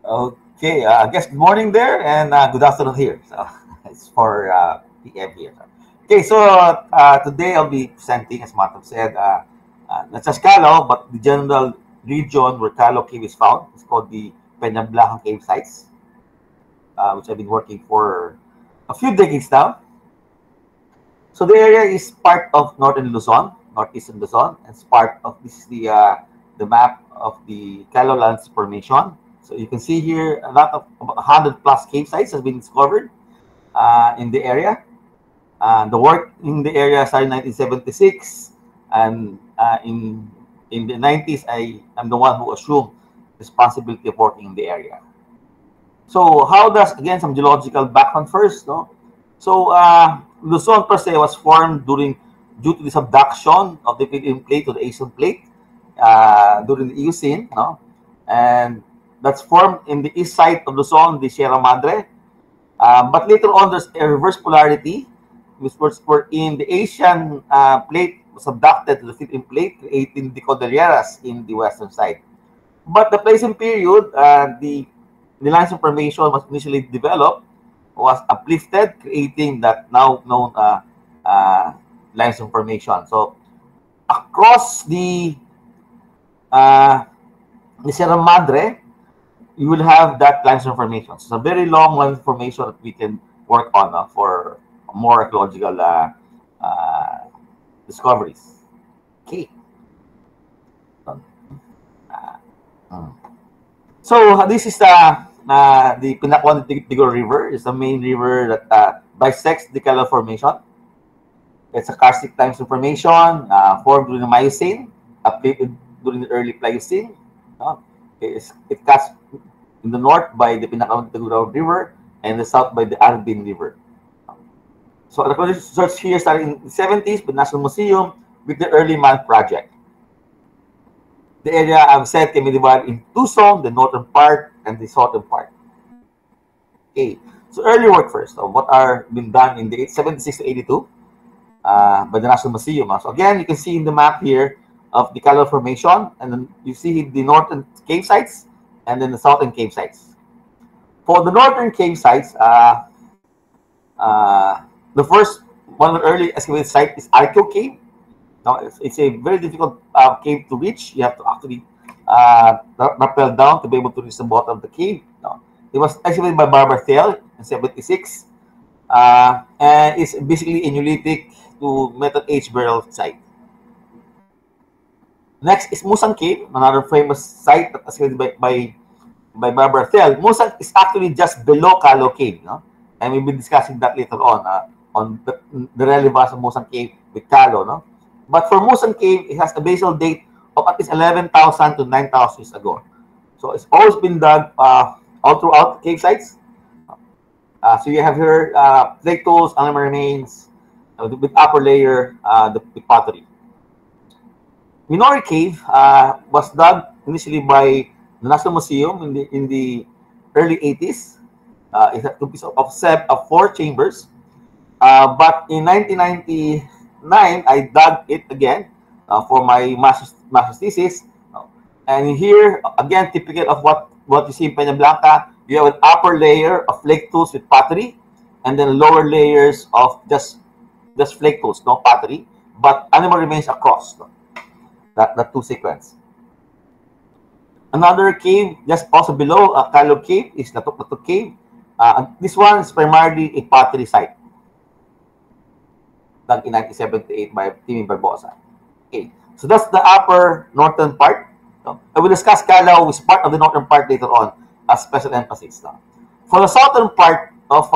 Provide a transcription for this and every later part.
Okay, I guess good morning there and good afternoon here. So it's for PM here. Okay, so today I'll be presenting, as Matam said, not just Calo, but the general region where Calo Cave is found. It's called the Peñablancan Cave Sites, which I've been working for a few decades now. So the area is part of northern Luzon, northeastern Luzon, and it's part of this is the map of the Calo Lands Formation. So you can see here a lot of about 100 plus cave sites has been discovered in the area. The work in the area started in 1976, and in the 90s, I am the one who assumed responsibility of working in the area. So how does again some geological background first, no? So Luzon per se was formed during due to the subduction of the Philippine plate to the Asian plate during the Eocene, no? And that's formed in the east side of Luzon, the Sierra Madre. But later on, there's a reverse polarity, which was in the Asian plate was subducted to the Philippine plate, creating the Cordilleras in the western side. But the Pleistocene period, the limestone formation was initially developed, was uplifted, creating that now known uh, limestone formation. So across uh, the Sierra Madre, you will have that limestone formation. So it's a very long limestone formation that we can work on for more archaeological uh, discoveries. Okay. Uh, So this is the Pinakwan Tigor River. It's the main river that bisects the Cala Formation. It's a karstic limestone formation formed during the Miocene, updated during the early Pliocene. It cuts in the north by the Pinakwan Tigor River and the south by the Arbin River. So the research here started in the 70s with National Museum with the early man project. The area I've said can be divided in two zones, the northern part and the southern part. Okay, so early work first. So what are been done in the 76 to 82 by the National Museum. So again, you can see in the map here of the Calor Formation, and then you see the northern cave sites and then the southern cave sites. For the northern cave sites, the first one of the early excavated site is Arco Cave. Now, it's a very difficult cave to reach. You have to actually rappel down to be able to reach the bottom of the cave. No. It was excavated by Barbara Thiel in 76. And it's basically a Neolithic to Metal Age burial site. Next is Musang Cave, another famous site that excavated by Barbara Thiel. Musang is actually just below Calo Cave. No? And we'll be discussing that later on the relevance of Musang Cave with Calo. No? But for Musang Cave, it has a basal date of at least 11,000 to 9,000 years ago. So it's always been dug all throughout cave sites. So you have here flake tools, animal remains, with upper layer, the pottery. Minori Cave was dug initially by the National Museum in the early 80s. It consists of four chambers. But in 1999, I dug it again for my master's thesis. And here, again, typical of what you see in Peñablanca, you have an upper layer of flake tools with pottery, and then lower layers of just flake tools, no pottery, but animal remains across. No? That two sequence. Another cave just also below Calo Cave is Latuk Cave. This one is primarily a pottery site, dug in 1978 by Timmy Barbosa. Okay, so that's the upper northern part. No? I will discuss Calao, which is part of the northern part later on, as special emphasis. No? For the southern part of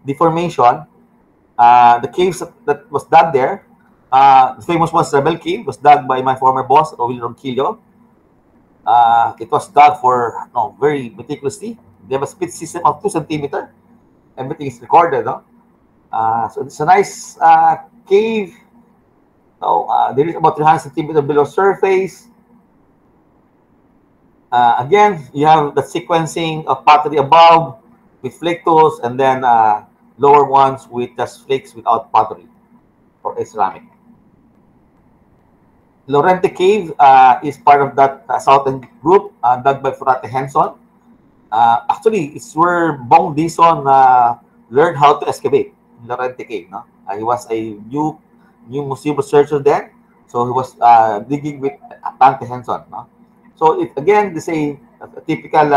the formation, the caves that was dug there, the famous one, Rebel Cave, was dug by my former boss, Rovil Ronquillo. It was dug for very meticulously. They have a split system of 2 centimeters. Everything is recorded. No? So it's a nice cave. There is about 300 centimeters below surface. Again, you have the sequencing of pottery above with flake tools, and then lower ones with just flakes without pottery for a ceramic. Lorente Cave is part of that southern group dug by Furate Henson. Actually, it's where Bong Dison learned how to excavate in Lorente Cave. No? He was a new museum researcher then, so he was digging with Tante Henson. No? So it again, they say a typical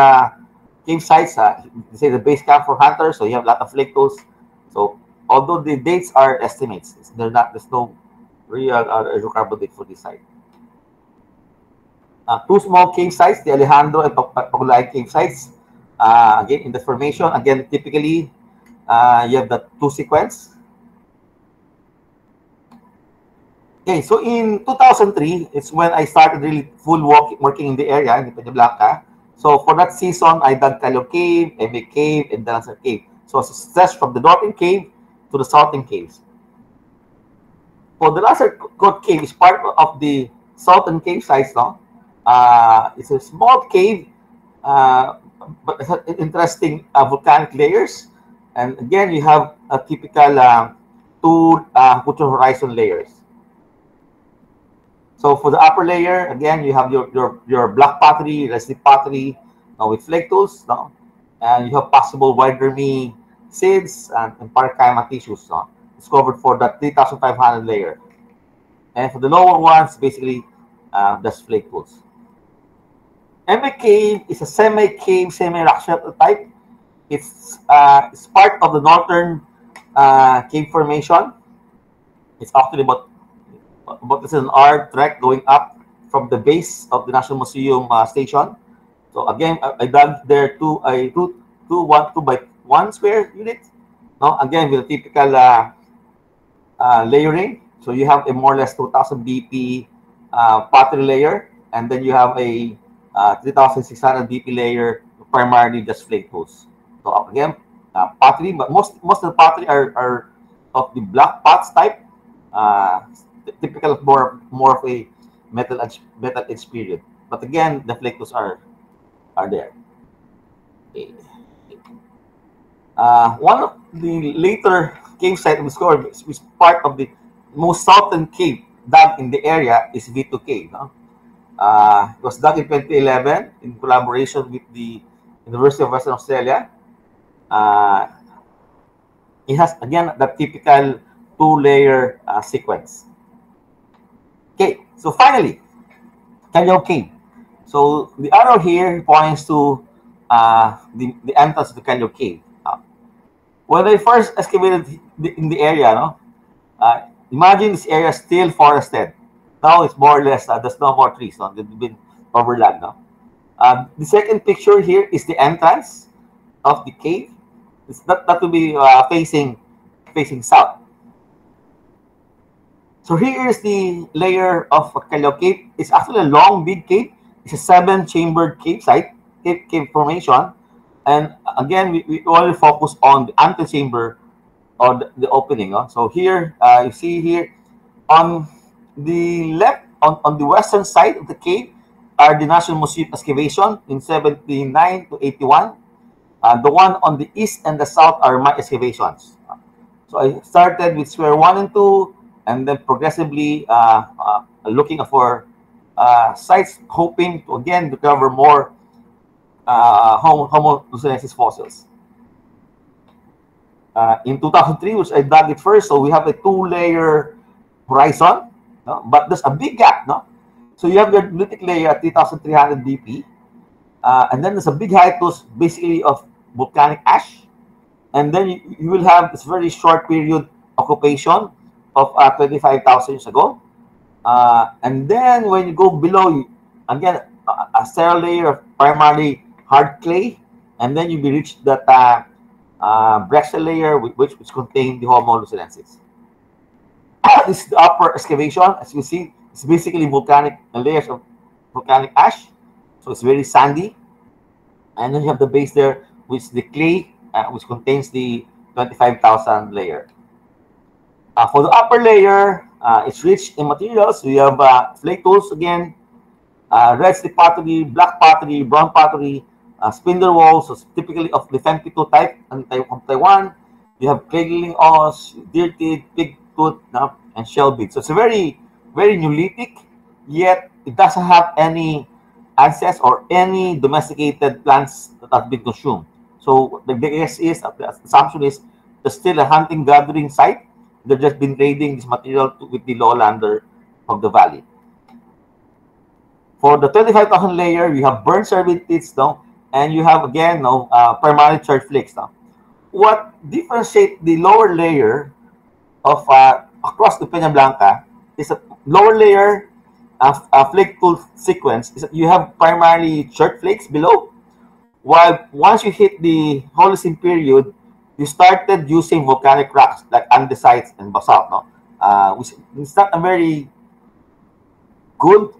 cave sites. They say the base camp for hunters, so you have a lot of lake tools. So although the dates are estimates, they're not. There's no real hydrocarbon date for this site. Two small cave sites, the Alejandro and Pagulayan cave sites. Again, in the formation, again, typically, you have the two sequence. Okay, so in 2003, it's when I started really full working in the area, in Peña Blanca. So for that season, I dug Calio Cave, Eme Cave, and Dancer Cave. So it's a stretch from the northern cave to the southern caves. So the Dancer Cave is part of the southern cave sites, no? It's a small cave, but it has interesting volcanic layers. And again, you have a typical two Butcher Horizon layers. So for the upper layer, again, you have your black pottery, rustic pottery, with flake tools, no? And you have possible white vermi seeds and parenchyma tissues, no? Discovered for that 3,500 layer. And for the lower ones, basically, that's flake tools. Eme Cave is a semi-cave, semi-rock shelter type. It's part of the northern cave formation. It's actually about this is an hour trek going up from the base of the National Museum station. So again, I dug there two by one square unit. No, again with a typical layering. So you have a more or less 2,000 BP pottery layer, and then you have a 3,600 BP layer, primarily just flake tools. So again, pottery, but most of the pottery are of the black pots type. Typical of more of a metal age period. But again, the flake tools are there. Okay. One of the later cave site we discovered, which is part of the most southern cave dug in the area, is V2 Cave. No? It was dug in 2011 in collaboration with the University of Western Australia. It has again the typical two-layer sequence. Okay, so finally, Callao Cave. So the arrow here points to the entrance to the Callao Cave. When I first excavated in the area, no, imagine this area still forested. Now it's more or less there's no more trees. No? They've been overlapped. No? The second picture here is the entrance of the cave. It's not to be facing south. So here is the layer of Callao Cave. It's actually a long, big cave. It's a 7-chambered cave site, cave formation. And again, we only focus on the antechamber or the opening. So here, you see here, on the left, on the western side of the cave, are the National Museum excavation in 79 to 81. The one on the east and the south are my excavations. So I started with square 1 and 2, and then progressively looking for sites, hoping to again discover more Homo lucenensis fossils. In 2003, which I dug it first, so we have a 2-layer horizon, no? But there's a big gap, no? So you have your Neolithic layer at 3,300 BP, and then there's a big hiatus, basically of volcanic ash, and then you will have this very short period occupation of 25,000 years ago, and then when you go below, again a sterile layer of primarily hard clay, and then you will reach that breccia layer which contain the Homo lucenensis. This is the upper excavation. As you see, it's basically volcanic layers of volcanic ash, so it's very sandy, and then you have the base there, which is the clay, which contains the 25,000 layer. For the upper layer, it's rich in materials. We have flake tools again, red stick pottery, black pottery, brown pottery, spindle walls, so typically of the Fempito type from Taiwan. You have clay ores, deer teeth, pig tooth, and shell beads. So it's a very, very Neolithic, yet it doesn't have any ancestors or any domesticated plants that have been consumed. So the guess is, the assumption is, there's still a hunting gathering site. They've just been raiding this material with the lowlander of the valley. For the 25,000 layer, you have burnt servitudes, no? And you have, again, no, primarily church flakes. No? What differentiates the lower layer of across the Peña Blanca is that lower layer of flake tool sequence is that you have primarily church flakes below, while once you hit the Holocene period, you started using volcanic rocks like andesites and basalt. No, which it's not a very good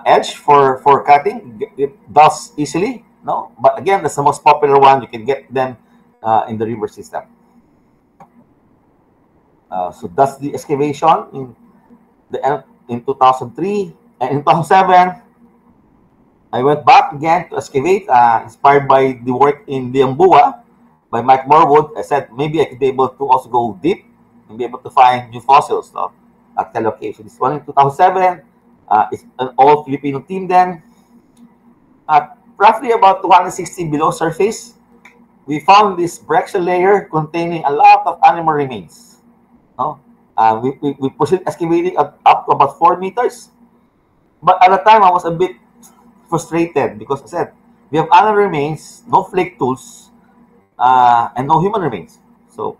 edge for cutting. It does easily, no, but again, that's the most popular one. You can get them in the river system. So that's the excavation in 2003, and in 2007 I went back again to excavate, inspired by the work in Liambua by Mike Morwood. I said maybe I could be able to also go deep and be able to find new fossils, no, at the location. This one in 2007. It's an all Filipino team then. At roughly about 260 below surface, we found this breccia layer containing a lot of animal remains. No? We proceeded excavating up to about 4 meters. But at the time, I was a bit frustrated because I said, we have animal remains, no flake tools, and no human remains. So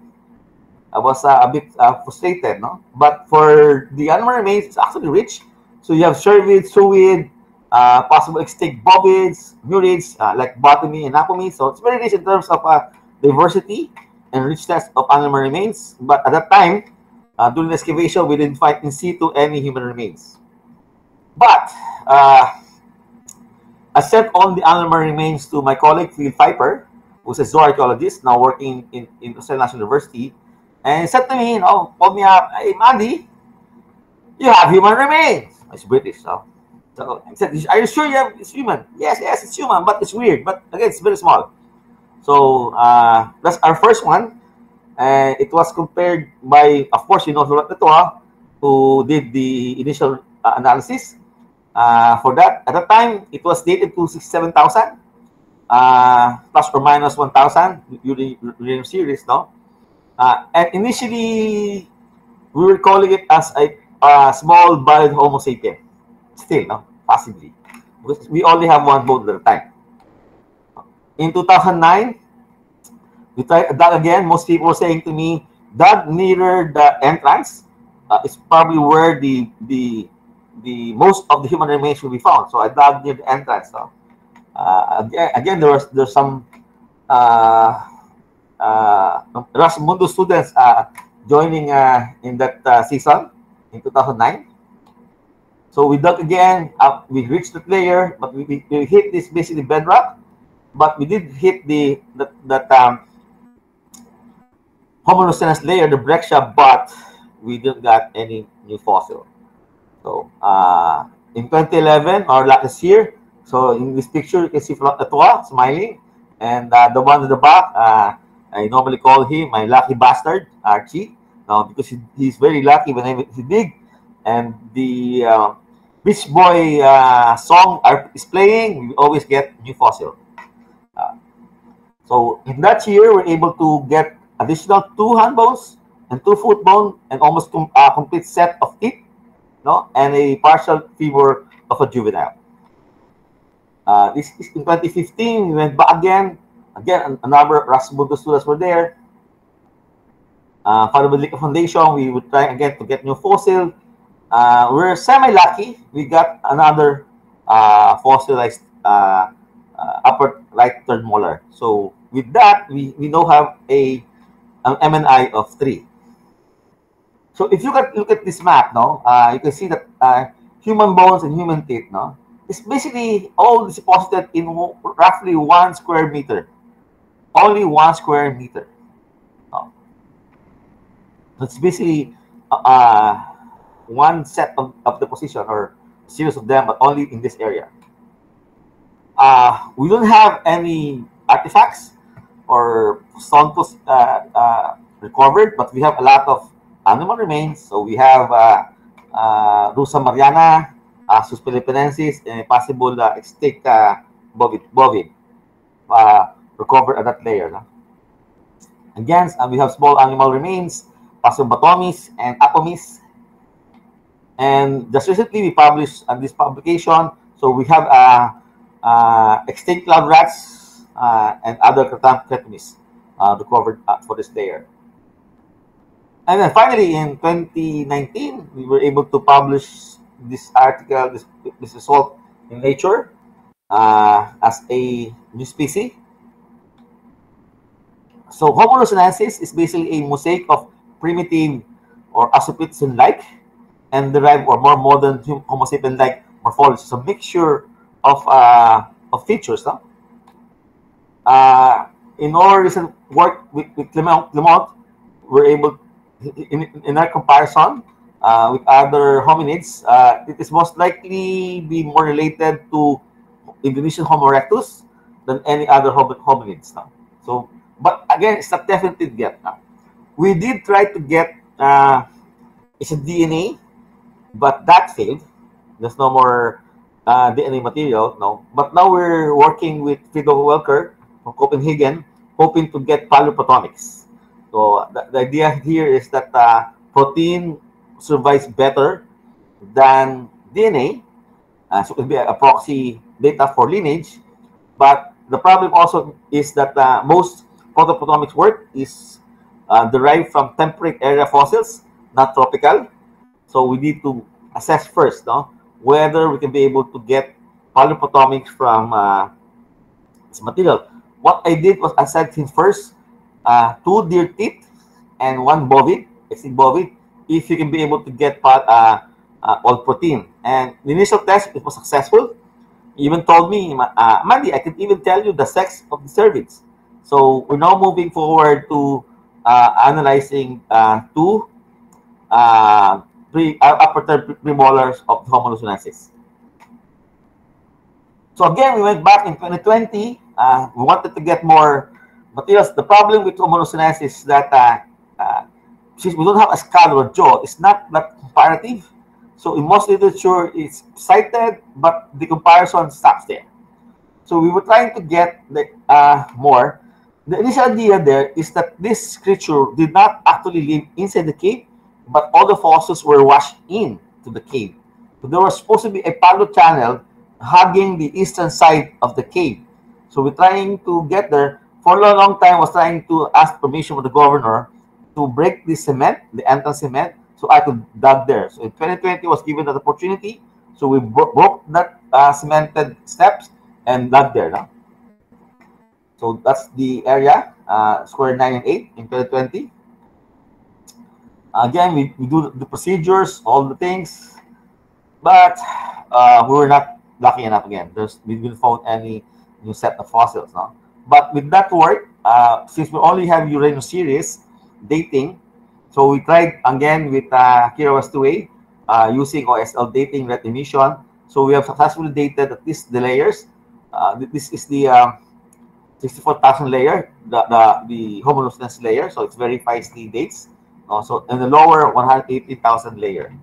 I was a bit frustrated. No? But for the animal remains, it's actually rich. So you have cervid, suid, possible extinct bovids, murids, like botany and apomy. So it's very rich in terms of diversity and richness of animal remains. But at that time, during the excavation, we didn't find in situ any human remains. But I sent all the animal remains to my colleague, Phil Pfeiffer, who's a zooarchaeologist now working in Australian National University. And he said to me, called me up, "Hey, Mandy, you have human remains." It's British, so I said, "Are you sure it's human?" Yes, it's human, but it's weird. But again, it's very small. So that's our first one. It was compared by, of course, Sulat Natoa, who did the initial analysis. For that, at the time, it was dated to 67,000, plus or minus 1,000 during series, no? And initially, we were calling it as a small bodied Homo sapien. Still, no? Possibly. Because we only have one bone at a time. In 2009, we tried that again. Most people were saying to me, that nearer the entrance is probably where the most of the human remains will be found. So I dug near the entrance. So, again, there's some Erasmus students joining in that season in 2009. So we dug again. We reached that layer, but we hit this basically bedrock. But we did hit that Homo layer, the breccia, but we didn't got any new fossil. So in 2011, or last year, so in this picture you can see Sulat Natoa smiling, and the one in the back, I normally call him my lucky bastard, Archie, because he's very lucky when he dig, and the Beach Boy song is playing, we always get new fossil. So in that year, we're able to get additional 2 hand bones and 2 foot bone and almost complete set of teeth, and a partial femur of a juvenile. This is in 2015. We went back again. Again, another Rasmundo students were there. For the Lica Foundation, we would try again to get new fossil. We're semi-lucky. We got another fossilized upper right third molar. So with that, we now have an MNI of 3. So if you look at this map, you can see that human bones and human teeth, it's basically all deposited in roughly 1 square meter. Only 1 square meter. It's basically one set of deposition or series of them, but only in this area. We don't have any artifacts or stone tools recovered, but we have a lot of animal remains. So we have Rusa Mariana, Sus philippinensis, and a possible extinct bovine recovered at that layer. No? Again, we have small animal remains, Pasubatomis and Apomis. And just recently, we published this publication. So we have extinct cloud rats and other cretaceous recovered for this layer. And then finally, in 2019, we were able to publish this article, this result in Nature as a new species. So Homo luzonensis is basically a mosaic of primitive or Australopithecine-like and derived or more modern Homo sapien-like morphology. It's a mixture of features. No? In our recent work with Clement, we're able, in our comparison with other hominids, it is most likely be more related to Indonesian Homo erectus than any other hominids. No? So, but again, it's not definitive yet. No? We did try to get it's a DNA, but that failed. There's no more DNA material. No, but now we're working with Frido Welker from Copenhagen, hoping to get paleoproteomics. So the idea here is that protein survives better than DNA, so it will be a proxy data for lineage. But the problem also is that most paleoproteomics work is derived from temperate area fossils, not tropical. So we need to assess first, no, whether we can be able to get paleoproteomics from this material. What I did was I said first 2 deer teeth and 1 bovine, extinct bovine, if you can be able to get all protein. And the initial test, it was successful. He even told me, Mandy, I can even tell you the sex of the cervix. So we're now moving forward to analyzing 2 upper third premolars of Homo luzonensis. So again, we went back in 2020. We wanted to get more materials. The problem with Homo luzonensis is that since we don't have a skull or jaw, it's not that comparative. So in most literature, it's cited, but the comparison stops there. So we were trying to get more. The initial idea there is that this creature did not actually live inside the cave, but all the fossils were washed into the cave. So there was supposed to be a paleo channel hugging the eastern side of the cave. So we're trying to get there. For a long time, I was trying to ask permission from the governor to break the cement, the entrance cement, so I could dug there. So in 2020, I was given that opportunity. So we broke that cemented steps and dug there. No? So that's the area, square 9 and 8 in 2020. Again, we do the procedures, all the things, but we were not lucky enough again. We didn't find any new set of fossils. No? But with that work, since we only have Uranus series dating, so we tried again with Kirawas 2A using OSL dating red emission. So we have successfully dated at least the layers. This is the 64,000 layer, the Homo luzonensis layer. So it verifies the dates. Also, and the lower 180,000 layer.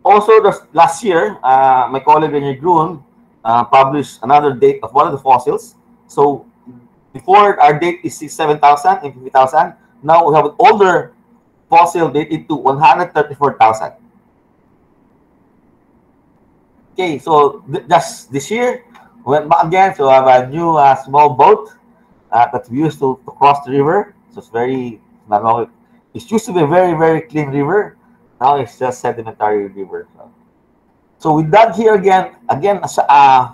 Also, last year, my colleague Renier Grun published another date of one of the fossils. So before our date is 7,000 and 50,000. Now we have an older fossil dated to 134,000. Okay, so just this year, we went back again. So I have a new small boat that we used to cross the river. So it's very, it used to be a very, very clean river. Now it's just sedimentary river. So we dug here again,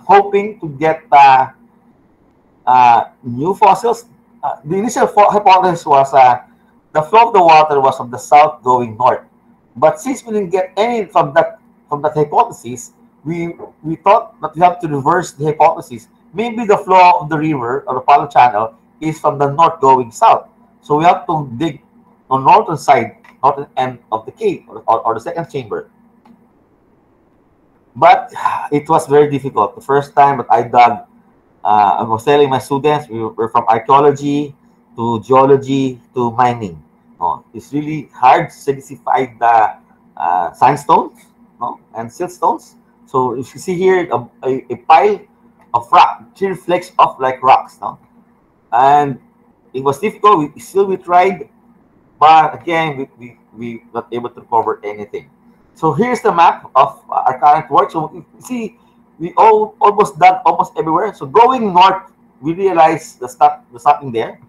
hoping to get new fossils. The initial hypothesis was the flow of the water was from the south going north. But since we didn't get any from that hypothesis, we thought that we have to reverse the hypothesis. Maybe the flow of the river or the paleo channel is from the north going south. So we have to dig on northern side, northern end of the cave or the second chamber. But it was very difficult. The first time that I dug, I was telling my students, we were from archaeology to geology to mining. It's really hard to silicified the sandstone. no, and siltstones. So if you see here a pile of rock, sheer flakes of like rocks, no, and it was difficult. We tried, but again we not able to recover anything. So here's the map of our current work. So you see, we almost done almost everywhere. So going north, we realized there's nothing there,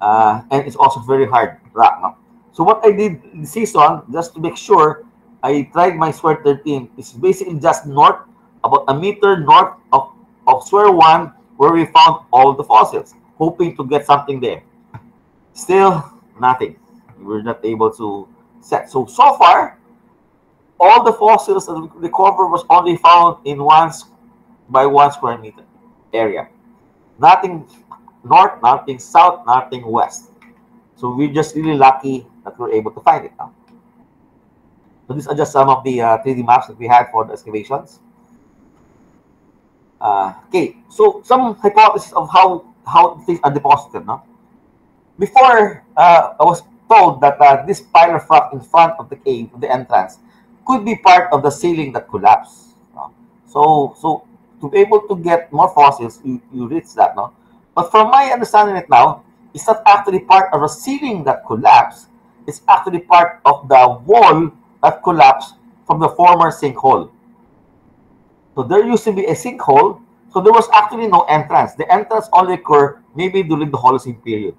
and it's also very hard rock. No? So what I did this season, just to make sure, I tried my Square 13. It's basically just north, about a meter north of Square 1, where we found all the fossils, hoping to get something there. Still, nothing. We were not able to set. So far, all the fossils that we recovered was only found in 1 by 1 square meter area. Nothing north, nothing south, nothing west. So we're just really lucky that we're able to find it now. So these are just some of the 3D maps that we had for the excavations. Okay, so some hypotheses of how things are deposited. No? Before, I was told that this pile of rock in front of the cave, the entrance, could be part of the ceiling that collapsed. No? So to be able to get more fossils, you reach that. No? But from my understanding it now, it's not actually part of the ceiling that collapsed. It's actually part of the wall that collapsed from the former sinkhole. So there used to be a sinkhole, so there was actually no entrance. The entrance only occurred maybe during the Holocene period.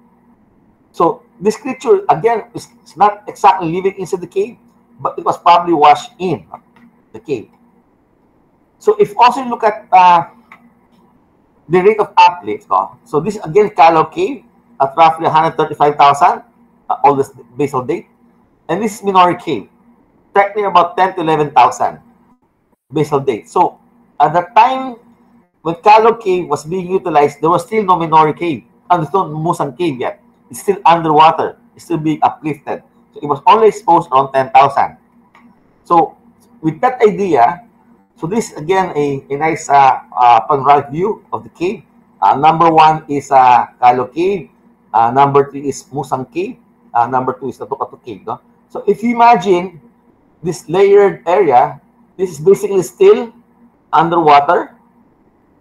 So this creature, again, is not exactly living inside the cave, but it was probably washed in the cave. So if also you look at the rate of uplift, so this again Callow Cave at roughly 135,000, all this basal date, and this is Minori Cave, technically about 10 to 11,000 basal date. So at the time when Callow Cave was being utilized, there was still no Minori Cave, and there's no Musang Cave yet. It's still underwater. It's still being uplifted. So it was only exposed around 10,000. So with that idea, so this again a nice panoramic view of the cave. Number 1 is Callow Cave. Number 3 is Musang Cave. Number 2 is Tatu Cave. No? So if you imagine this layered area, this is basically still underwater.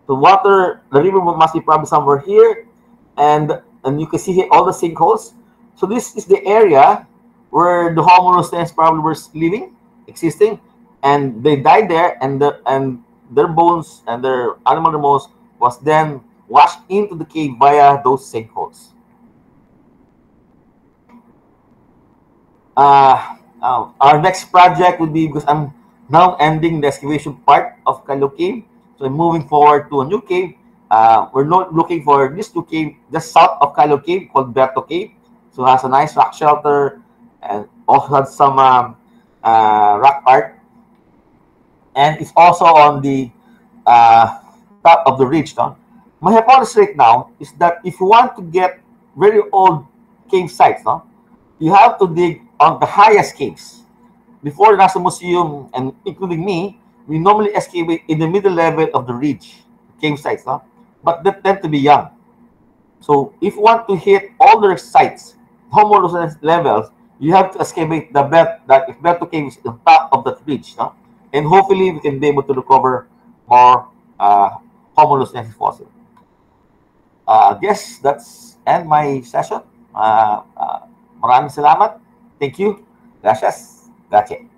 The water, the river must be probably somewhere here, and you can see here all the sinkholes. So this is the area where the Homo lucensis probably were living, existing, and they died there, and their bones and their animal remains was then washed into the cave via those sinkholes. Our next project would be, because I'm now ending the excavation part of Callow Cave, so I'm moving forward to a new cave. We're not looking for this new cave just south of Callow Cave called Berto Cave. So it has a nice rock shelter and also has some rock art. And it's also on the top of the ridge. No? My hypothesis right now is that if you want to get very old cave sites, no, you have to dig on the highest caves. Before the NASA Museum, and including me, we normally excavate in the middle level of the ridge, cave sites, no? But they tend to be young. So if you want to hit all the sites, Homo lucensis levels, you have to excavate the belt, that if Berto Cave is on top of that ridge, no? And hopefully we can be able to recover more Homo lucensis fossil. I guess that's end my session. Maraming salamat. Thank you. Gracias. Grazie.